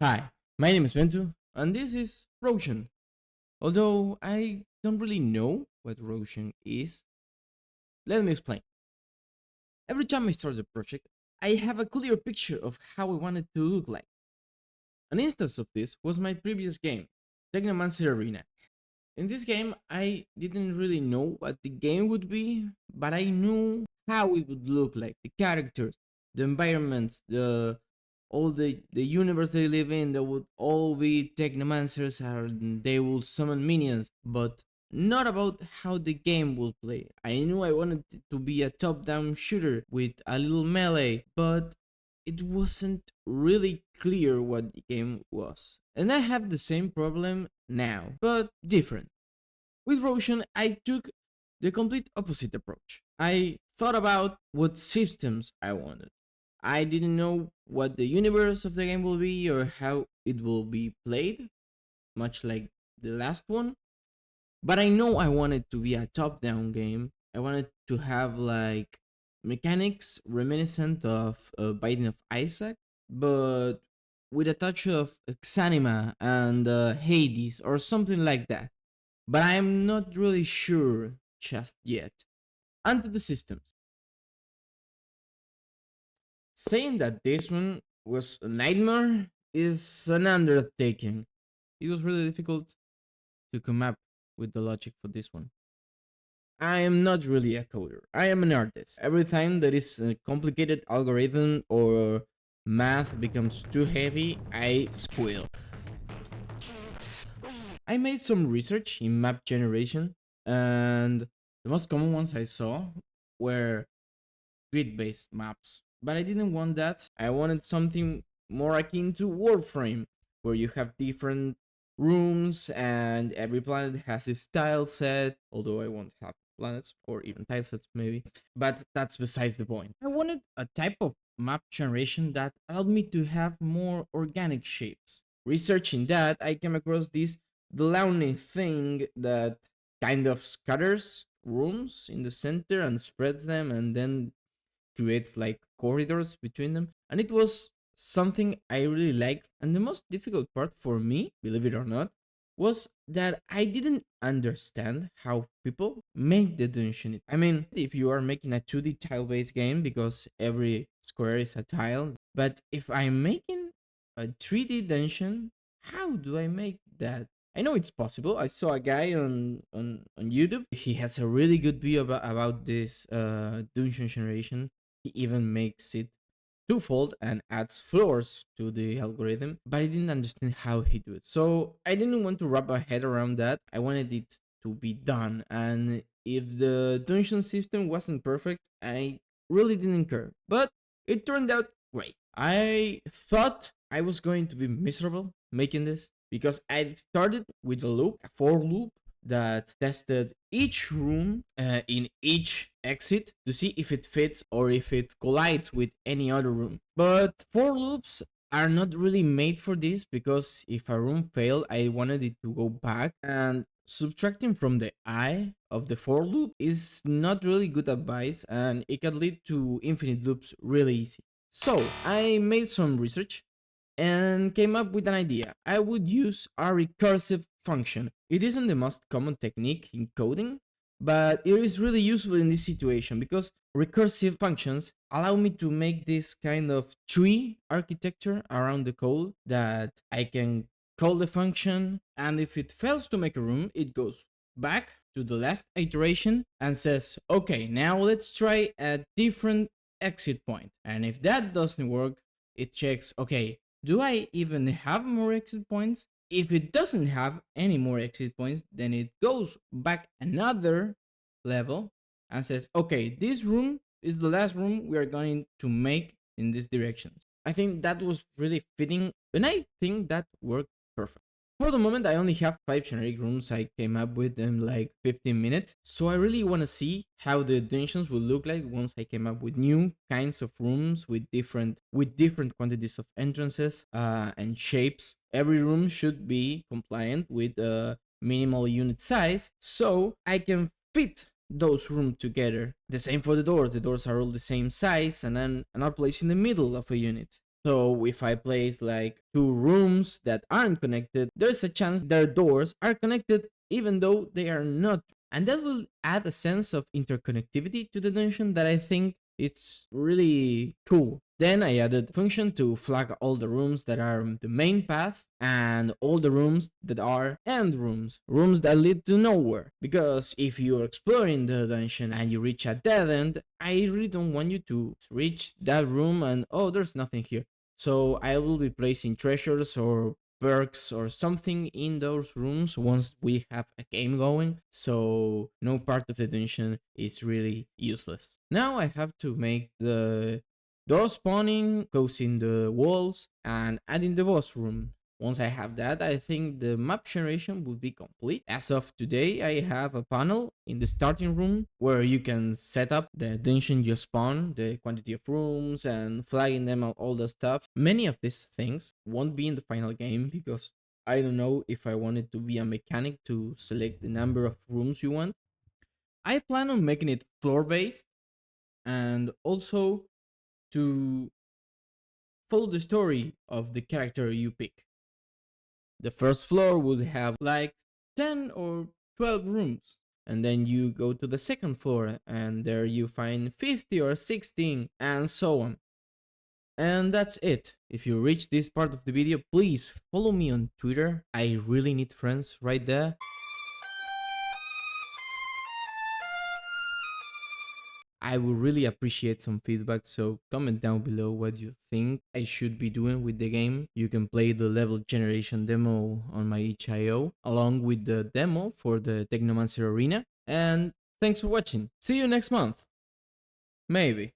Hi, my name is Bento, and this is RogueGeon. Although I don't really know what RogueGeon is, let me explain. Every time I start a project, I have a clear picture of how I want it to look like. An instance of this was my previous game, Technomancer Arena. In this game, I didn't really know what the game would be, but I knew how it would look like, the characters, the environments, the all the universe they live in. They would all be technomancers and they will summon minions, but not about how the game will play. I knew I wanted it to be a top-down shooter with a little melee, but it wasn't really clear what the game was. And I have the same problem now, but different. With Roshan, I took the complete opposite approach. I thought about what systems I wanted. I didn't know what the universe of the game will be or how it will be played, much like the last one. But I know I wanted to be a top down game. I wanted to have like mechanics reminiscent of Binding of Isaac, but with a touch of Xanima and Hades or something like that. But I'm not really sure just yet. Onto the systems. Saying that this one was a nightmare is an undertaking. It was really difficult to come up with the logic for this one. I am not really a coder. I am an artist. Every time that is a complicated algorithm or math becomes too heavy, I squeal. I made some research in map generation, and the most common ones I saw were grid-based maps. But I didn't want that. I wanted something more akin to Warframe, where you have different rooms and every planet has its tile set, although I won't have planets or even tile sets maybe. But that's besides the point. I wanted a type of map generation that allowed me to have more organic shapes. Researching that, I came across this Delaunay thing that kind of scatters rooms in the center and spreads them and then creates like corridors between them. And it was something I really liked. And the most difficult part for me, believe it or not, was that I didn't understand how people make the dungeon. I mean, if you are making a 2D tile based game because every square is a tile, but if I'm making a 3D dungeon, how do I make that? I know it's possible. I saw a guy on YouTube. He has a really good view about this dungeon generation. He even makes it twofold and adds floors to the algorithm, but I didn't understand how he do it. So I didn't want to wrap my head around that. I wanted it to be done, and if the dungeon system wasn't perfect, I really didn't care. But it turned out great. I thought I was going to be miserable making this because I started with a loop, a for loop that tested each room in each exit to see if it fits or if it collides with any other room. But for loops are not really made for this because if a room failed, I wanted it to go back, and subtracting from the eye of the for loop is not really good advice and it can lead to infinite loops really easy. So I made some research and came up with an idea. I would use a recursive function. It isn't the most common technique in coding, but it is really useful in this situation because recursive functions allow me to make this kind of tree architecture around the code that I can call the function, and if it fails to make a room, it goes back to the last iteration and says, okay, now let's try a different exit point. And if that doesn't work, it checks, okay, do I even have more exit points? If it doesn't have any more exit points, then it goes back another level and says, okay, this room is the last room we are going to make in this direction. I think that was really fitting, and I think that worked perfect. For the moment, I only have 5 generic rooms. I came up with them like 15 minutes. So I really want to see how the dungeons will look like once I came up with new kinds of rooms with different quantities of entrances and shapes. Every room should be compliant with a minimal unit size so I can fit those rooms together. The same for the doors. The doors are all the same size and are placed in the middle of a unit. So if I place like two rooms that aren't connected, there's a chance their doors are connected even though they are not. And that will add a sense of interconnectivity to the dungeon that I think it's really cool. Then I added function to flag all the rooms that are the main path and all the rooms that are end rooms, rooms that lead to nowhere. Because if you're exploring the dungeon and you reach a dead end, I really don't want you to reach that room and oh, there's nothing here. So I will be placing treasures or perks or something in those rooms once we have a game going, so no part of the dungeon is really useless. Now I have to make the door spawning, closing the walls, and adding the boss room. Once I have that, I think the map generation will be complete. As of today, I have a panel in the starting room where you can set up the dungeon you spawn, the quantity of rooms, and flagging them all the stuff. Many of these things won't be in the final game because I don't know if I want it to be a mechanic to select the number of rooms you want. I plan on making it floor based and also to follow the story of the character you pick. The first floor would have like 10 or 12 rooms. And then you go to the second floor and there you find 50 or 16 and so on. And that's it. If you reach this part of the video, please follow me on Twitter. I really need friends right there. I would really appreciate some feedback, so comment down below what you think I should be doing with the game. You can play the level generation demo on my itch.io along with the demo for the Technomancer Arena. And thanks for watching. See you next month. Maybe.